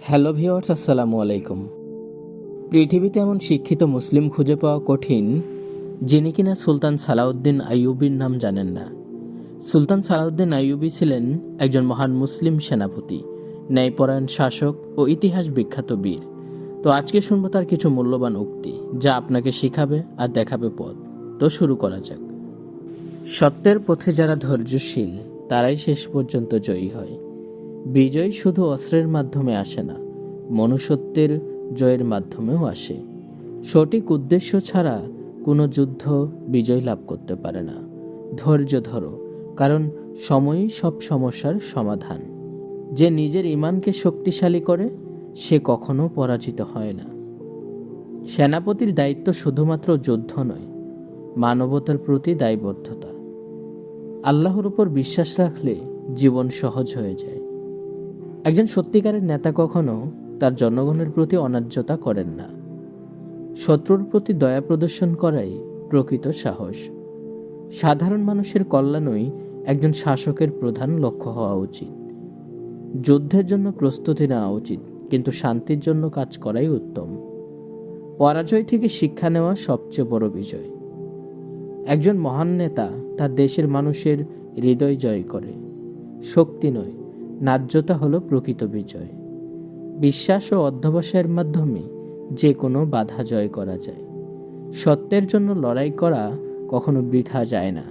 Hello viewers, আসসালামু আলাইকুম। পৃথিবীতে এমন শিক্ষিত মুসলিম খুঁজে পাওয়া কঠিন যিনি কিনা সুলতান সালাউদ্দিন আইয়ুবীর নাম জানেন না। সুলতান সালাউদ্দিন আইয়ুবী ছিলেন একজন মহান মুসলিম সেনাপতি, ন্যায়পরায়ণ শাসক ও ইতিহাস বিখ্যাত বীর। তো আজকে শুনবো তার কিছু মূল্যবান উক্তি, যা আপনাকে শিখাবে আর দেখাবে পথ। তো শুরু করা যাক। সত্যের পথে যারা ধৈর্যশীল তারাই শেষ পর্যন্ত জয়ী হয়। বিজয় শুধু অস্ত্রের মাধ্যমে আসে না, মনুষ্যত্বের জয়ের মাধ্যমেও আসে। সঠিক উদ্দেশ্য ছাড়া কোনো যুদ্ধ বিজয় লাভ করতে পারে না। ধৈর্য ধরো, কারণ সময়ই সব সমস্যার সমাধান। যে নিজের ইমানকে শক্তিশালী করে সে কখনো পরাজিত হয় না। সেনাপতির দায়িত্ব শুধুমাত্র যুদ্ধ নয়, মানবতার প্রতি দায়বদ্ধতা। আল্লাহর উপর বিশ্বাস রাখলে জীবন সহজ হয়ে যায়। একজন সত্যিকারের নেতা কখনো তার জনগণের প্রতি অন্যায্যতা করেন না। শত্রুর প্রতি দয়া প্রদর্শন করাই প্রকৃত সাহস। সাধারণ মানুষের কল্যাণই একজন শাসকের প্রধান লক্ষ্য হওয়া উচিত। যুদ্ধের জন্য প্রস্তুতি নেওয়া উচিত, কিন্তু শান্তির জন্য কাজ করাই উত্তম। পরাজয় থেকে শিক্ষা নেওয়া সবচেয়ে বড় বিজয়। একজন মহান নেতা তার দেশের মানুষের হৃদয় জয় করে। শক্তি নয়, ন্যায্যতা হলো প্রকৃত বিজয়। বিশ্বাস ও অধ্যবসায়ের মাধ্যমে যে কোনো বাধা জয় করা যায়। সত্যের জন্য লড়াই করা কখনো বৃথা যায় না।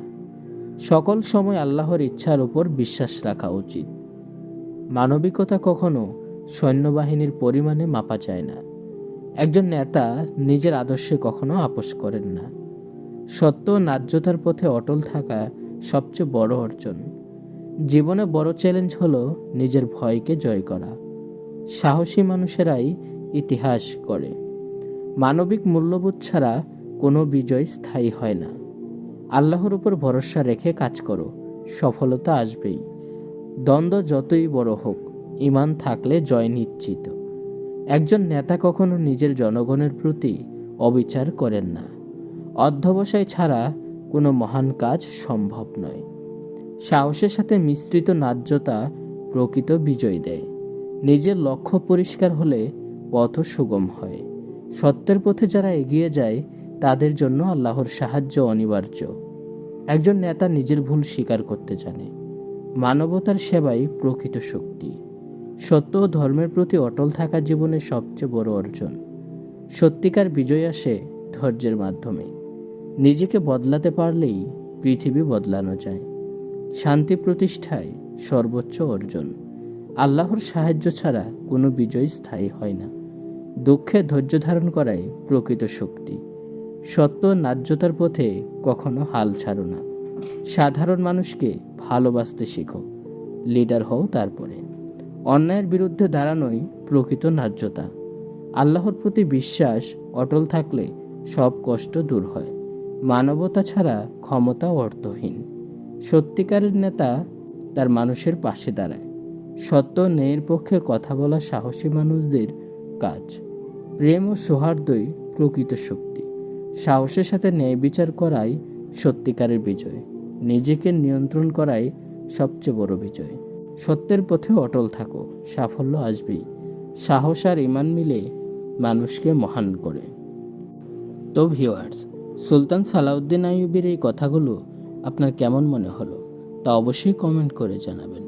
সকল সময় আল্লাহর ইচ্ছার উপর বিশ্বাস রাখা উচিত। মানবিকতা কখনো সৈন্যবাহিনীর পরিমাণে মাপা যায় না। একজন নেতা নিজের আদর্শে কখনো আপোস করেন না। সত্য ও ন্যায্যতার পথে অটল থাকা সবচেয়ে বড় অর্জন। জীবনে বড় চ্যালেঞ্জ হলো নিজের ভয়কে জয় করা। সাহসী মানুষেরাই ইতিহাস করে। মানবিক মূল্যবোধ ছাড়া কোনো বিজয় স্থায়ী হয় না। আল্লাহর উপর ভরসা রেখে কাজ করো, সফলতা আসবেই। দ্বন্দ্ব যতই বড় হোক, ঈমান থাকলে জয় নিশ্চিত। একজন নেতা কখনো নিজের জনগণের প্রতি অবিচার করেন না। অধ্যবসায় ছাড়া কোনো মহান কাজ সম্ভব নয়। সাহসের সাথে মিশ্রিত ন্যায্যতা প্রকৃত বিজয় দেয়। নিজের লক্ষ্য পরিষ্কার হলে পথও সুগম হয়। সত্যের পথে যারা এগিয়ে যায় তাদের জন্য আল্লাহর সাহায্য অনিবার্য। একজন নেতা নিজের ভুল স্বীকার করতে জানে। মানবতার সেবাই প্রকৃত শক্তি। সত্য ও ধর্মের প্রতি অটল থাকা জীবনের সবচেয়ে বড় অর্জন। সত্যিকার বিজয় আসে ধৈর্যের মাধ্যমে। নিজেকে বদলাতে পারলেই পৃথিবী বদলানো যায়। শান্তি প্রতিষ্ঠায় সর্বোচ্চ অর্জন। আল্লাহর সাহায্য ছাড়া কোনো বিজয় স্থায়ী হয় না। দুঃখে ধৈর্য ধারণ করাই প্রকৃত শক্তি। সত্য ও ন্যায্যতার পথে কখনো হাল ছাড়ো না। সাধারণ মানুষকে ভালোবাসতে শেখো, লিডার হও তারপরে। অন্যায়ের বিরুদ্ধে দাঁড়ানোই প্রকৃত ন্যায্যতা। আল্লাহর প্রতি বিশ্বাস অটল থাকলে সব কষ্ট দূর হয়। মানবতা ছাড়া ক্ষমতা অর্থহীন। সত্যিকারের নেতা তার মানুষের পাশে দাঁড়ায়। সত্য ন্যায়ের পক্ষে কথা বলা সাহসী মানুষদের কাজ। প্রেম ও সৌহার্দ্যই প্রকৃত শক্তি। সাহসের সাথে ন্যায় বিচার করাই সত্যিকারের বিজয়। নিজেকে নিয়ন্ত্রণ করাই সবচেয়ে বড় বিজয়। সত্যের পথে অটল থাকো, সাফল্য আসবেই। সাহস আর ঈমান মিলে মানুষকে মহান করে। তো ভিউয়ার্স, সুলতান সালাউদ্দিন আইয়ুবীর এই কথাগুলো আপনার কেমন মনে হলো তা অবশ্যই কমেন্ট করে জানাবেন।